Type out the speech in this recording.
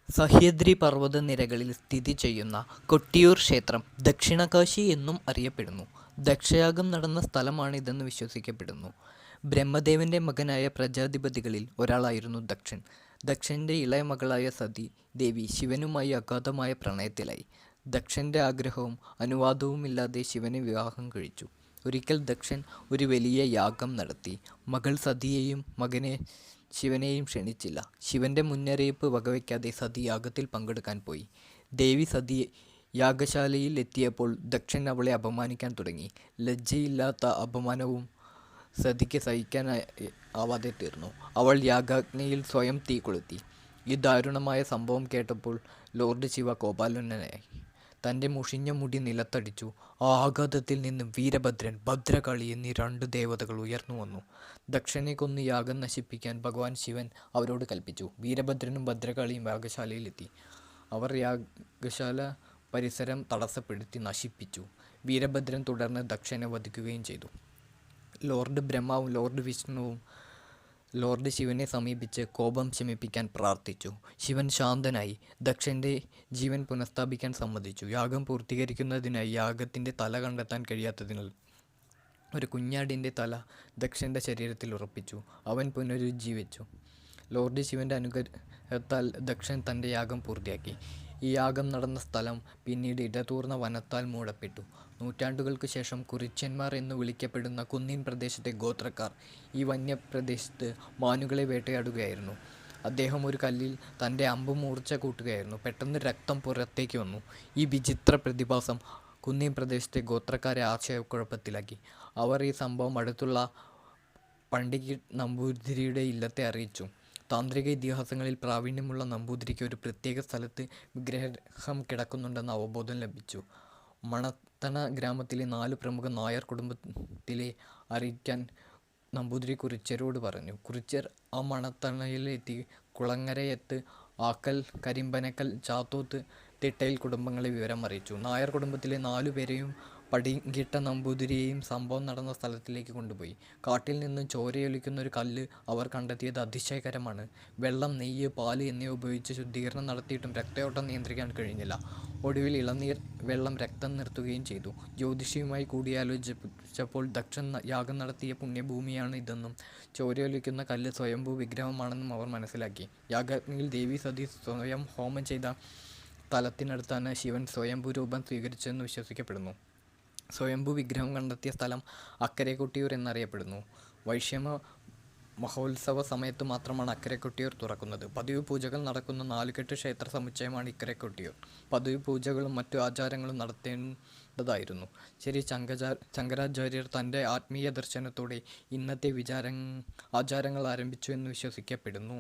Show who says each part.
Speaker 1: സഹ്യാദ്രി പർവ്വതനിരകളിൽ സ്ഥിതി ചെയ്യുന്ന കൊട്ടിയൂർ ക്ഷേത്രം ദക്ഷിണകാശി എന്നും അറിയപ്പെടുന്നു. ദക്ഷയാഗം നടന്ന സ്ഥലമാണിതെന്ന് വിശ്വസിക്കപ്പെടുന്നു. ബ്രഹ്മദേവന്റെ മകനായ പ്രജാധിപതികളിൽ ഒരാളായിരുന്നു ദക്ഷൻ. ദക്ഷന്റെ ഇളയ മകളായ സതി ദേവി ശിവനുമായി അഗാധമായ പ്രണയത്തിലായി. ദക്ഷന്റെ ആഗ്രഹവും അനുവാദവുമില്ലാതെ ശിവനെ വിവാഹം കഴിച്ചു. ഒരിക്കൽ ദക്ഷൻ ഒരു വലിയ യാഗം നടത്തി. മകൾ സതിയെയും മകനെ ശിവനെയും ക്ഷണിച്ചില്ല. ശിവന്റെ മുന്നറിയിപ്പ് വകവയ്ക്കാതെ സതി യാഗത്തിൽ പങ്കെടുക്കാൻ പോയി. ദേവി സതി യാഗശാലയിൽ എത്തിയപ്പോൾ ദക്ഷൻ അവളെ അപമാനിക്കാൻ തുടങ്ങി. ലജ്ജയില്ലാത്ത അപമാനവും സതിക്ക് സഹിക്കാനാവാതെ തീർന്നു. അവൾ യാഗാഗ്നിയിൽ സ്വയം തീ കൊളുത്തി. ഈ ദാരുണമായ സംഭവം കേട്ടപ്പോൾ ലോർഡ് ശിവ കോപാകുലനായി. തൻ്റെ മുഷിഞ്ഞ മുടി നിലത്തടിച്ചു. ആ ആഘാതത്തിൽ നിന്ന് വീരഭദ്രൻ, ഭദ്രകാളി എന്നീ 2 ദേവതകൾ ഉയർന്നു വന്നു. ദക്ഷനെ കൊന്ന് യാഗം നശിപ്പിക്കാൻ ഭഗവാൻ ശിവൻ അവരോട് കൽപ്പിച്ചു. വീരഭദ്രനും ഭദ്രകാളിയും യാഗശാലയിലെത്തി. അവർ യാഗശാല പരിസരം തടസ്സപ്പെടുത്തി നശിപ്പിച്ചു. വീരഭദ്രൻ തുടർന്ന് ദക്ഷനെ വധിക്കുകയും ചെയ്തു. ലോർഡ് ബ്രഹ്മാവും ലോർഡ് വിഷ്ണുവും ലോർഡ് ശിവനെ സമീപിച്ച് കോപം ശമിപ്പിക്കാൻ പ്രാർത്ഥിച്ചു. ശിവൻ ശാന്തനായി. ദക്ഷന്റെ ജീവൻ പുനഃസ്ഥാപിക്കാൻ സമ്മതിച്ചു. യാഗം പൂർത്തീകരിക്കുന്നതിനായി യാഗത്തിൻ്റെ തല കണ്ടെത്താൻ കഴിയാത്തതിനാൽ ഒരു കുഞ്ഞാടിൻ്റെ തല ദക്ഷന്റെ ശരീരത്തിൽ ഉറപ്പിച്ചു. അവൻ പുനരുജ്ജീവിച്ചു. ലോർഡ് ശിവന്റെ അനുഗ്രഹത്താൽ ദക്ഷൻ തൻ്റെ യാഗം പൂർത്തിയാക്കി. ഈ യാഗം നടന്ന സ്ഥലം പിന്നീട് ഇടതൂർന്ന വനത്താൽ മൂടപ്പെട്ടു. നൂറ്റാണ്ടുകൾക്ക് ശേഷം കുറിച്യന്മാർ എന്നു വിളിക്കപ്പെടുന്ന കുന്നിൻ പ്രദേശത്തെ ഗോത്രക്കാർ ഈ വന്യപ്രദേശത്ത് മാനുകളെ വേട്ടയാടുകയായിരുന്നു. അദ്ദേഹം ഒരു കല്ലിൽ തൻ്റെ അമ്പ് മൂർച്ച കൂട്ടുകയായിരുന്നു. പെട്ടെന്ന് രക്തം പുറത്തേക്ക് വന്നു. ഈ വിചിത്ര പ്രതിഭാസം കുന്നിൻ പ്രദേശത്തെ ഗോത്രക്കാരെ ആശയക്കുഴപ്പത്തിലാക്കി. അവർ ഈ സംഭവം അടുത്തുള്ള പണ്ഡിറ്റ് നമ്പൂതിരിയുടെ ഇല്ലത്തെ അറിയിച്ചു. താന്ത്രിക ഇതിഹാസങ്ങളിൽ പ്രാവീണ്യമുള്ള നമ്പൂതിരിക്ക് ഒരു പ്രത്യേക സ്ഥലത്ത് വിഗ്രഹം കിടക്കുന്നുണ്ടെന്ന് അവബോധം ലഭിച്ചു. മണത്തണ ഗ്രാമത്തിലെ 4 പ്രമുഖ നായർ കുടുംബത്തിലെ അറിയിക്കാൻ നമ്പൂതിരി കുറിച്യരോട് പറഞ്ഞു. കുറിച്യർ ആ മണത്തണയിലെത്തി കുളങ്ങരയത്ത്, ആക്കൽ, കരിമ്പനക്കൽ, ചാത്തോത്ത്, തിട്ടയിൽ കുടുംബങ്ങളെ വിവരം അറിയിച്ചു. നായർ കുടുംബത്തിലെ 4 പേരെയും പടിങ്കിട്ട നമ്പൂതിരിയെയും സംഭവം നടന്ന സ്ഥലത്തിലേക്ക് കൊണ്ടുപോയി. കാട്ടിൽ നിന്ന് ചോരയൊലിക്കുന്ന ഒരു കല്ല് അവർ കണ്ടെത്തിയത് അതിശയകരമാണ്. വെള്ളം, നെയ്യ്, പാല് എന്നിവ ഉപയോഗിച്ച് ശുദ്ധീകരണം നടത്തിയിട്ടും രക്തയോട്ടം നിയന്ത്രിക്കാൻ കഴിഞ്ഞില്ല. ഒടുവിൽ ഇളനീർ വെള്ളം രക്തം നിർത്തുകയും ചെയ്തു. ജ്യോതിഷിയുമായി കൂടിയാലോചിച്ചപ്പോൾ ദക്ഷൻ യാഗം നടത്തിയ പുണ്യഭൂമിയാണ് ഇതെന്നും ചോരയൊലിക്കുന്ന കല്ല് സ്വയംഭൂ വിഗ്രഹമാണെന്നും അവർ മനസ്സിലാക്കി. യാഗാഗ്നിയിൽ ദേവി സതി സ്വയം ഹോമം ചെയ്ത സ്ഥലത്തിനടുത്താണ് ശിവൻ സ്വയംഭൂ രൂപം സ്വീകരിച്ചതെന്ന് വിശ്വസിക്കപ്പെടുന്നു. സ്വയംഭൂ വിഗ്രഹം കണ്ടെത്തിയ സ്ഥലം അക്കരെ കൊട്ടിയൂർ എന്നറിയപ്പെടുന്നു. വൈശാഖ മഹോത്സവ സമയത്ത് മാത്രമാണ് അക്കരെ കൊട്ടിയൂർ തുറക്കുന്നത്. പതിവ് പൂജകൾ നടക്കുന്ന 4 ക്ഷേത്ര സമുച്ചയമാണ് ഇക്കരെ കൊട്ടിയൂർ. പതിവ് പൂജകളും മറ്റു ആചാരങ്ങളും നടത്തേണ്ടതായിരുന്നു. ശ്രീ ശങ്കരാചാര്യർ തൻ്റെ ആത്മീയ ദർശനത്തോടെ ഇന്നത്തെ ആചാരങ്ങൾ ആരംഭിച്ചു എന്ന് വിശ്വസിക്കപ്പെടുന്നു.